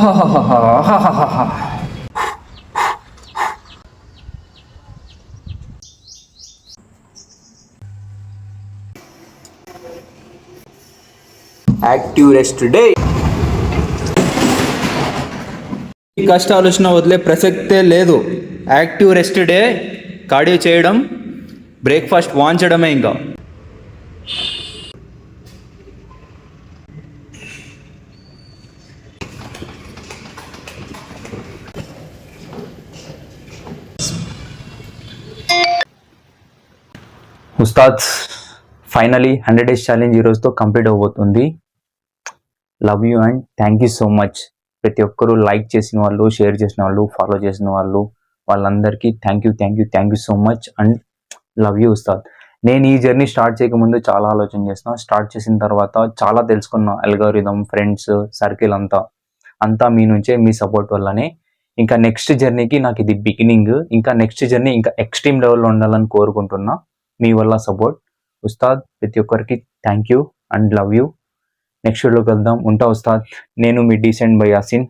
Active rest day. కష్టాలు వచ్చినా వదిలే ప్రసక్తే లేదు. యాక్టివ్ రెస్ట్ డే, కార్డియో చేయడం, బ్రేక్ఫాస్ట్ వాంచడమే. ఇంకా ఉస్తాద్ ఫైనలీ 100 days ఛాలెంజ్ ఈరోజుతో కంప్లీట్ అవబోతుంది. Love you and thank you so much. ప్రతి ఒక్కరూ లైక్ చేసిన వాళ్ళు, షేర్ చేసిన వాళ్ళు, ఫాలో చేసిన వాళ్ళు, వాళ్ళందరికీ thank you so much and love you ఉస్తాద్. నేను ఈ జర్నీ స్టార్ట్ చేయకముందు చాలా ఆలోచన చేసిన, స్టార్ట్ చేసిన తర్వాత చాలా తెలుసుకున్నా. అల్గారిథం, ఫ్రెండ్స్, సర్కిల్ అంతా మీ నుంచే, మీ సపోర్ట్ వల్లనే. ఇంకా నెక్స్ట్ జర్నీకి నాకు ఇది బిగినింగ్. ఇంకా నెక్స్ట్ జర్నీ ఇంకా ఎక్స్ట్రీమ్ లెవెల్లో ఉండాలని కోరుకుంటున్నా. మీ వల్ల సపోర్ట్ ఉస్తాద్. ప్రతి ఒక్కరికి thank you and love you. Next వీడియోకి వెళ్దాం. ఉంటా ఉస్తాద్. నేను మీ డీసెంట్ బై యాసిన్.